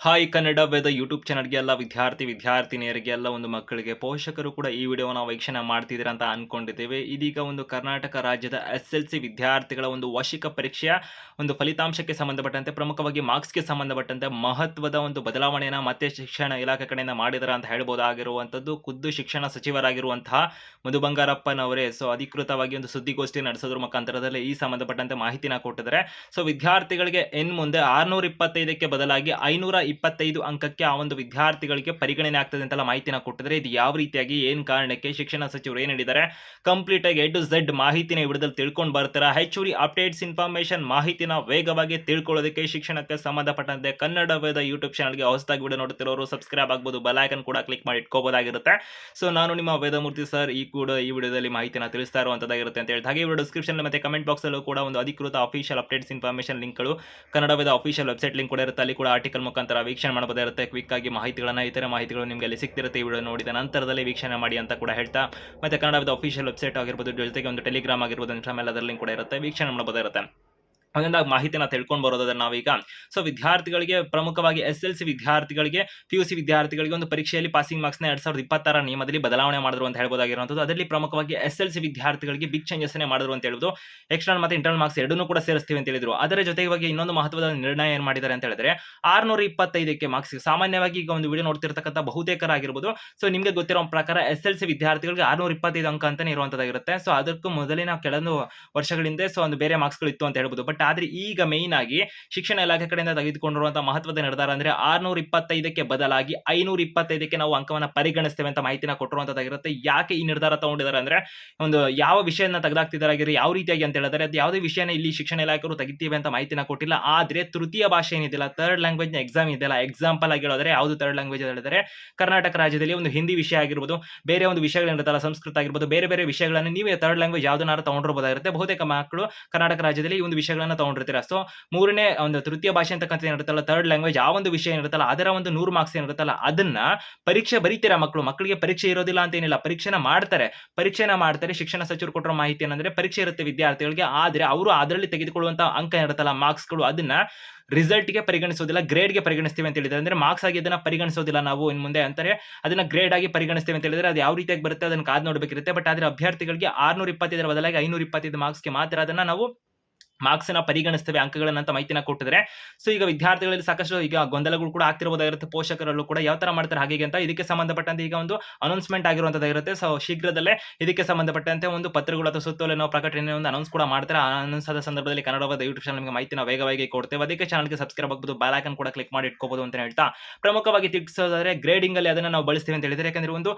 Hi Kannada ವೇದ YouTube ಚಾನಲ್ಗೆ ಎಲ್ಲ ವಿದ್ಯಾರ್ಥಿನಿಯರಿಗೆ ಎಲ್ಲ ಒಂದು ಮಕ್ಕಳಿಗೆ ಪೋಷಕರು ಕೂಡ ಈ ವಿಡಿಯೋನ ವೀಕ್ಷಣೆ ಮಾಡ್ತಿದ್ದೀರಾ ಅಂತ ಅನ್ಕೊಂಡಿದ್ದೇವೆ. ಇದೀಗ ಒಂದು ಕರ್ನಾಟಕ ರಾಜ್ಯದ SLC ವಿದ್ಯಾರ್ಥಿಗಳ ಒಂದು ವಾರ್ಷಿಕ ಪರೀಕ್ಷೆಯ ಒಂದು ಫಲಿತಾಂಶಕ್ಕೆ ಸಂಬಂಧಪಟ್ಟಂತೆ ಪ್ರಮುಖವಾಗಿ ಮಾರ್ಕ್ಸ್ಗೆ ಸಂಬಂಧಪಟ್ಟಂತೆ ಮಹತ್ವದ ಒಂದು ಬದಲಾವಣೆಯನ್ನು ಮತ್ತೆ ಶಿಕ್ಷಣ ಇಲಾಖೆ ಕಡೆಯಿಂದ ಮಾಡಿದಾರೆ ಅಂತ ಹೇಳ್ಬೋದಾಗಿರುವಂಥದ್ದು ಖುದ್ದು ಶಿಕ್ಷಣ ಸಚಿವರಾಗಿರುವಂತಹ ಮಧು ಬಂಗಾರಪ್ಪನವರೇ ಅಧಿಕೃತವಾಗಿ ಒಂದು ಸುದ್ದಿಗೋಷ್ಠಿ ನಡೆಸೋದ್ರ ಮುಖಾಂತರದಲ್ಲಿ ಈ ಸಂಬಂಧಪಟ್ಟಂತೆ ಮಾಹಿತಿನ ಕೊಟ್ಟಿದ್ದಾರೆ. ವಿದ್ಯಾರ್ಥಿಗಳಿಗೆ ಮುಂದೆ 625ಕ್ಕೆ ಬದಲಾಗಿ 525 ಅಂಕಕ್ಕೆ ಆ ಒಂದು ವಿದ್ಯಾರ್ಥಿಗಳಿಗೆ ಪರಿಗಣನೆ ಆಗ್ತದೆ ಅಂತೆಲ್ಲ ಮಾಹಿತಿನ ಕೊಟ್ಟಿದ್ದಾರೆ. ಇದು ಯಾವ ರೀತಿಯಾಗಿ ಏನು ಕಾರಣಕ್ಕೆ ಶಿಕ್ಷಣ ಸಚಿವರು ಏನು ಹೇಳಿದ್ದಾರೆ ಕಂಪ್ಲೀಟ್ ಆಗಿ A to Z ಮಾಹಿತಿನ ವಿಡಿಯೋದಲ್ಲಿ ತಿಳ್ಕೊಂಡು ಬರ್ತಾರೆ. ಹೆಚ್ಚುವರಿ ಅಪ್ಡೇಟ್ಸ್ ಇನ್ಫಾರ್ಮೇಶನ್ ಮಾಹಿತಿನ ವೇಗವಾಗಿ ತಿಳ್ಕೊಳ್ಳೋದಕ್ಕೆ ಶಿಕ್ಷಣಕ್ಕೆ ಸಂಬಂಧಪಟ್ಟಂತೆ ಕನ್ನಡ ವೇದ ಯೂಟ್ಯೂಬ್ ಚಾನಲ್ಗೆ ಹೊಸದಾಗಿ ವಿಡಿಯೋ ನೋಡ್ತಿರೋರು ಸಬ್ಸ್ಕ್ರೈಬ್ ಆಗ್ಬೋದು, ಬೆಲ್ ಐಕಾನ್ ಕೂಡ ಕ್ಲಿಕ್ ಮಾಡಿ ಇಟ್ಕೋಬಹುದಾಗಿರುತ್ತೆ. ನಾನು ನಿಮ್ಮ ವೇದಮೂರ್ತಿ ಸರ್ ಈ ವಿಡಿಯೋದಲ್ಲಿ ಮಾಹಿತಿನ ತಿಳಿಸ್ತಾ ಇರುವಂತದ್ದಾಗಿರುತ್ತೆ ಅಂತ ಹೇಳ್ತಾ ಹಾಗೆ ವಿಡಿಯೋ ಡಿಸ್ಕ್ರಿಪ್ಷನ್ ಮತ್ತೆ ಕಮೆಂಟ್ ಬಾಕ್ಸ್ ಅಲ್ಲೂ ಕೂಡ ಒಂದು ಅಧಿಕೃತ ಅಫಿಷಿಯಲ್ ಅಪ್ಡೇಟ್ಸ್ ಇನ್ಫಾರ್ಮೇಶನ್ ಲಿಂಕ್ಗಳು ಕನ್ನಡ ವೇದ ಅಫಿಷಿಯಲ್ ವೆಬ್ಸೈಟ್ ಲಿಂಕ್ ಕೂಡ ಇರುತ್ತೆ. ಅಲ್ಲಿ ಕೂಡ ಆರ್ಟಿಕಲ್ ಮುಖಾಂತರ ವೀಕ್ಷಣೆ ಮಾಡಬಹುದಿರುತ್ತೆ. ಕ್ವಿಕ್ ಆಗಿ ಮಾಹಿತಿಗಳನ್ನ ಇತರ ಮಾಹಿತಿಗಳು ನಿಮಗೆ ಅಲ್ಲಿ ಸಿಗ್ತಿರುತ್ತೆ. ಈ ವಿಡಿಯೋ ನೋಡಿದ ನಂತರದಲ್ಲಿ ವೀಕ್ಷಣೆ ಮಾಡಿ ಅಂತ ಕೂಡ ಹೇಳ್ತಾ ಮತ್ತೆ ಕನ್ನಡ ವೇದ ಅಫಿಷಿಯಲ್ ವೆಬ್ಸೈಟ್ ಆಗಿರ್ಬೋದು, ಜೊತೆಗೆ ಒಂದು ಟೆಲಿಗ್ರಾಮ್ ಆಗಿರ್ಬೋದು, ಇನ್ಸ್ಟಾಗ್ರಾಮ್ ಅದರ ಲಿಂಕ್ ಕೂಡ ಇರುತ್ತೆ. ವೀಕ್ಷಣೆ ಮಾಡಬಹುದಿರುತ್ತೆ. ಅದರಿಂದ ಮಾಹಿತಿನ ತಿಳ್ಕೊಂಡು ಬರೋದಾದ್ರೆ ನಾವೀಗ ವಿದ್ಯಾರ್ಥಿಗಳಿಗೆ ಪ್ರಮುಖವಾಗಿ SLC ವಿದ್ಯಾರ್ಥಿಗಳಿಗೆ PUC ವಿದ್ಯಾರ್ಥಿಗಳಿಗೆ ಒಂದು ಪರೀಕ್ಷೆಯಲ್ಲಿ ಪಾಸಿಂಗ್ ಮಾರ್ಕ್ಸ್ನ 2026 ನಿಯಮದಲ್ಲಿ ಬದಲಾವಣೆ ಮಾಡಿದ್ರು ಅಂತ ಹೇಳ್ಬೋದಾಗಿರುವಂಥದ್ದು. ಅದರಲ್ಲಿ ಪ್ರಮುಖವಾಗಿ SLC ವಿದ್ಯಾರ್ಥಿಗಳಿಗೆ ಬಿಗ್ ಚೇಂಜಸ್ ಮಾಡಿದ್ರು ಅಂತ ಹೇಳುದು. ಎಕ್ಸ್ಟರ್ನಲ್ ಮತ್ತು ಇಂಟರ್ನಲ್ ಮಾರ್ಕ್ಸ್ ಎರಡನ್ನೂ ಕೂಡ ಸೇರಿಸ್ತೀವಿ ಅಂತ ಹೇಳಿದ್ರು. ಅದರ ಜೊತೆಗೆ ಇನ್ನೊಂದು ಮಹತ್ವದ ನಿರ್ಣಯ ಏನು ಮಾಡಿದ್ದಾರೆ ಅಂತ ಹೇಳಿದ್ರೆ 625ಕ್ಕೆ ಮಾರ್ಕ್ಸ್. ಸಾಮಾನ್ಯವಾಗಿ ಈಗ ಒಂದು ವಿಡಿಯೋ ನೋಡ್ತಿರ್ತಕ್ಕಂಥ ಬಹುತೇಕರಾಗಿರ್ಬೋದು ನಿಮಗೆ ಗೊತ್ತಿರೋ ಪ್ರಕಾರ SLC ವಿದ್ಯಾರ್ಥಿಗಳಿಗೆ 625 ಅಂಕ ಅಂತಾನೆ ಇರುವಂತದ್ದಾಗಿರುತ್ತೆ. ಅದಕ್ಕೂ ಮೊದಲಿನ ಕೆಲವೊಂದು ವರ್ಷಗಳಿಂದ ಒಂದು ಬೇರೆ ಮಾರ್ಕ್ಸ್ಗಳು ಇತ್ತು ಅಂತ ಹೇಳ್ಬೋದು. ಬಟ್ ಆದ್ರೆ ಈಗ ಮೇನ್ ಆಗಿ ಶಿಕ್ಷಣ ಇಲಾಖೆ ಕಡೆಯಿಂದ ತೆಗೆದುಕೊಂಡಿರುವಂತಹ ಮಹತ್ವದ ನಿರ್ಧಾರ ಅಂದ್ರೆ 625ಕ್ಕೆ ಬದಲಾಗಿ 525ಕ್ಕೆ ನಾವು ಅಂಕವನ್ನ ಪರಿಗಣಿಸ್ತೇವೆ ಅಂತ ಮಾಹಿತಿನ ಕೊಟ್ಟಿರುವಂತದ್ದಾಗಿರುತ್ತೆ. ಯಾಕೆ ಈ ನಿರ್ಧಾರ ತಗೊಂಡಿದ್ದಾರೆ ಅಂದ್ರೆ ಒಂದು ಯಾವ ವಿಷಯನ ತೆಗೆದಾಕ್ತಿದ್ದಾರೆ ಯಾವ ರೀತಿಯಾಗಿ ಅಂತ ಹೇಳಿದ್ರೆ ಅದು ಯಾವುದೇ ವಿಷಯನ ಇಲ್ಲಿ ಶಿಕ್ಷಣ ಇಲಾಖೆಯವರು ತೆಗಿತೀವಿ ಅಂತ ಮಾಹಿತಿನ ಕೊಟ್ಟಿಲ್ಲ. ಆದ್ರೆ ತೃತೀಯ ಭಾಷೆ ಏನಿದೆಯಲ್ಲ, ಥರ್ಡ್ ಲ್ಯಾಂಗ್ವೇಜ್ ನ ಎಕ್ಸಾಮ್ ಇದೆಯಲ್ಲ, ಎಕ್ಸಾಂಪಲ್ ಆಗಿ ಹೇಳಿದ್ರೆ ಯಾವುದು ಥರ್ಡ್ ಲ್ಯಾಂಗ್ವೇಜ್ ಹೇಳಿದ್ರೆ ಕರ್ನಾಟಕ ರಾಜ್ಯದಲ್ಲಿ ಒಂದು ಹಿಂದಿ ವಿಷಯ ಆಗಿರ್ಬೋದು, ಬೇರೆ ಒಂದು ವಿಷಯಗಳಿರುತ್ತಲ್ಲ ಸಂಸ್ಕೃತ ಆಗಿರ್ಬೋದು, ಬೇರೆ ಬೇರೆ ವಿಷಯಗಳನ್ನು ನೀವೇ ಥರ್ಡ್ ಲ್ಯಾಂಗ್ವೇಜ್ ಯಾವ್ದನ್ನಾರು ತಗೊಂಡಿರಬಹುದಾಗಿರುತ್ತೆ. ಬಹುತೇಕ ಮಕ್ಕಳು ಕರ್ನಾಟಕ ರಾಜ್ಯದಲ್ಲಿ ಈ ಒಂದು ವಿಷಯಗಳನ್ನ ತಗೊಂಡಿರ್ತೀರಾ. ಮೂರನೇ ಒಂದು ತೃತೀಯ ಭಾಷೆ ಅಂತಕ್ಕಂಥ ಏನಿರುತ್ತಲ್ಲ, ಥರ್ಡ್ ಲ್ಯಾಂಗ್ವೇಜ್ ಆ ಒಂದು ವಿಷಯ ಏನಿರುತ್ತಲ್ಲ ಅದರ ಒಂದು 100 ಮಾರ್ಕ್ಸ್ ಏನಿರುತ್ತಲ್ಲ ಅದನ್ನ ಪರೀಕ್ಷೆ ಬರೀತೀರಾ ಮಕ್ಕಳಿಗೆ ಪರೀಕ್ಷೆ ಇರೋದಿಲ್ಲ ಅಂತ ಏನಿಲ್ಲ, ಪರೀಕ್ಷೆನ ಮಾಡ್ತಾರೆ. ಶಿಕ್ಷಣ ಸಚಿವರು ಕೊಟ್ಟಿರೋ ಮಾಹಿತಿ ಏನಂದ್ರೆ ಪರೀಕ್ಷೆ ಇರುತ್ತೆ ವಿದ್ಯಾರ್ಥಿಗಳಿಗೆ, ಆದ್ರೆ ಅವರು ಅದರಲ್ಲಿ ತೆಗೆದುಕೊಳ್ಳುವಂತಹ ಅಂಕ ಇರುತ್ತಲ್ಲ ಮಾರ್ಕ್ಸ್ಗಳು ಅದನ್ನ ರಿಸಲ್ಟ್ ಗೆ ಪರಿಗಣಿಸೋದಿಲ್ಲ, ಗ್ರೇಡ್ ಗೆ ಪರಿಗಣಿಸ್ತೀವಿ ಅಂತ ಹೇಳಿದ್ರೆ ಅಂದ್ರೆ ಮಾರ್ಕ್ಸ್ ಆಗಿ ಅದನ್ನ ಪರಿಗಣಿಸೋದಿಲ್ಲ ನಾವು ಇನ್ ಮುಂದೆ ಅಂತಾರೆ, ಅದನ್ನ ಗ್ರೇಡ್ ಆಗಿ ಪರಿಗಣಿಸ್ತೀವಿ ಅಂತ ಹೇಳಿದ್ರೆ ಅದು ಯಾವ ರೀತಿಯಾಗಿ ಬರುತ್ತೆ ಅದನ್ನ ಕಾದ್ ನೋಡಬೇಕಿರುತ್ತೆ. ಬಟ್ ಆದ್ರೆ ಅಭ್ಯರ್ಥಿಗಳಿಗೆ 625 ಬದಲಾಗಿ 525 ಮಾರ್ಕ್ಸ್ಗೆ ಮಾತ್ರ ಅದನ್ನ ನಾವು ಮಾರ್ಕ್ಸ್ ನ ಪರಿಗಣಿಸ್ತೇವೆ ಅಂಕಗಳನ್ನ ಅಂತ ಮಾಹಿತಿನ ಕೊಟ್ಟಿದ್ರೆ. ಈಗ ವಿದ್ಯಾರ್ಥಿಗಳಲ್ಲಿ ಸಾಕಷ್ಟು ಈಗ ಗೊಂದಲಗಳು ಕೂಡ ಆಗ್ತಿರಬಹುದಾಗಿರುತ್ತೆ. ಪೋಷಕರಲ್ಲೂ ಕೂಡ ಯಾವ ತರ ಮಾಡ್ತಾರೆ ಹಾಗೆ ಅಂತ ಇದಕ್ಕೆ ಸಂಬಂಧಪಟ್ಟಂತೆ ಈಗ ಒಂದು ಅನೌನ್ಸ್ಮೆಂಟ್ ಆಗಿರುವಂತದ್ದಾಗಿರುತ್ತೆ. ಶೀಘ್ರದಲ್ಲೇ ಇದಕ್ಕೆ ಸಂಬಂಧಪಟ್ಟಂತೆ ಒಂದು ಪತ್ರಗಳು ಅಥವಾ ಸುತ್ತೋಲೆನೋ ಪ್ರಕಟಣೆ ಒಂದು ಅನೌನ್ಸ್ ಕೂಡ ಮಾಡ್ತಾರೆ. ಅನೌನ್ಸ್ ಆದ ಸಂದರ್ಭದಲ್ಲಿ ಕನ್ನಡವಾದ ಯೂಟ್ಯೂಬ್ ಚಾನಲ್ ನಿಮಗೆ ಮಾಹಿತಿನ ವೇಗವಾಗಿ ಕೊಡ್ತೇವೆ. ಅದಕ್ಕೆ ಚಾನಲ್ಗೆ ಸಬ್ಸ್ಕ್ರೈಬ್ ಆಗಬಹುದು, ಬೆಲ್ ಐಕಾನ್ ಕೂಡ ಕ್ಲಿಕ್ ಮಾಡಿ ಇಟ್ಕೋಬಹುದು ಅಂತ ಹೇಳ್ತಾ ಪ್ರಮುಖವಾಗಿ ತಿಳಿಸೋದಾದ್ರೆ ಗ್ರೇಡಿಂಗ್ ಅಲ್ಲಿ ಅದನ್ನ ನಾವು ಬಳಸ್ತೀವಿ ಅಂತ ಹೇಳಿದ್ರೆ, ಯಾಕಂದ್ರೆ ಒಂದು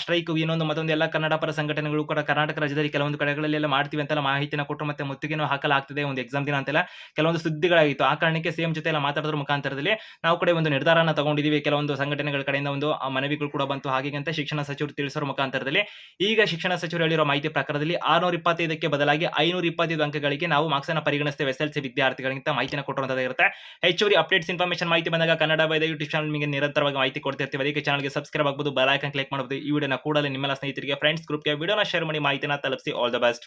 ಸ್ಟ್ರೈಕ್ ಇನ್ನೊಂದು ಮತ್ತೊಂದು ಎಲ್ಲ ಕನ್ನಡ ಪರ ಸಂಘಟನೆಗಳು ಕೂಡ ಕರ್ನಾಟಕ ರಾಜ್ಯದಲ್ಲಿ ಕೆಲವೊಂದು ಕಡೆಗಳಲ್ಲಿ ಎಲ್ಲ ಮಾಡ್ತೀವಿ ಅಂತೆಲ್ಲ ಮಾಹಿತಿನ ಕೊಟ್ಟು ಮತ್ತೆ ಮುತ್ತಿಗೆನೂ ಹಾಕಲಾಗ್ತದೆ ಒಂದು ಎಕ್ಸಾಮ್ ದಿನ ಅಂತೆಲ್ಲ ಕೆಲವೊಂದು ಸುದ್ದಿಗಳಾಗಿತ್ತು. ಆ ಕಾರಣಕ್ಕೆ ಸಿಎಂ ಜೊತೆ ಎಲ್ಲ ಮಾತಾಡೋದ್ರ ಮುಖಾಂತರದಲ್ಲಿ ನಾವು ಕೂಡ ಒಂದು ನಿರ್ಧಾರನ ತಗೊಂಡಿದ್ದೀವಿ. ಕೆಲವೊಂದು ಸಂಘಟನೆಗಳ ಕಡೆಯಿಂದ ಒಂದು ಮನವಿಗಳು ಕೂಡ ಬಂತು ಹಾಗೆ ಅಂತ ಶಿಕ್ಷಣ ಸಚಿವರು ತಿಳಿಸೋರ ಮುಖಾಂತರದಲ್ಲಿ ಈಗ ಶಿಕ್ಷಣ ಸಚಿವರು ಹೇಳಿರೋ ಮಾಹಿತಿ ಪ್ರಕಾರದಲ್ಲಿ 625ಕ್ಕೆ ಬದಲಾಗಿ 525 ಅಂಕಗಳಿಗೆ ನಾವು ಮಾರ್ಕ್ಸ್ ಅನ್ನು ಪರಿಗಣಿಸ್ತೇವೆ SLC ವಿದ್ಯಾರ್ಥಿಗಳಿಗಿಂತ ಮಾಹಿತಿನ ಕೊಟ್ಟಿರುವಂತದ್ದಾಗಿರುತ್ತೆ. ಹೆಚ್ಚುವರಿ ಅಪ್ಡೇಟ್ಸ್ ಇನ್ಫಾರ್ಮೇಶನ್ ಮಾಹಿತಿ ಬಂದಾಗ ಕನ್ನಡ ವೇದ ಯೂಟ್ಯೂಬ್ ಚಾನಲ್ ನಿಮಗೆ ನಿರಂತರವಾಗಿ ಮಾಹಿತಿ ಕೊಡ್ತಿರ್ತೀವಿ. ಅದಕ್ಕೆ ಚಾನಲ್ಗೆ ಸಬ್ಸ್ಕ್ರೈಬ್ ಆಗಬಹುದು, ಬೆಲ್ ಐಕಾನ್ ಕ್ಲಿಕ್ ಮಾಡಬಹುದು. ಈ ವಿಡಿಯೋನ ಕೂಡಲೇ ನಿಮ್ಮೆಲ್ಲ ಸ್ನೇಹಿತರಿಗೆ ಫ್ರೆಂಡ್ಸ್ ಗ್ರೂಪ್ಗೆ ವಿಡಿಯೋನ ಶೇರ್ ಮಾಡಿ ಮಾಹಿತಿನ ತಲುಪಿಸಿ. All the best.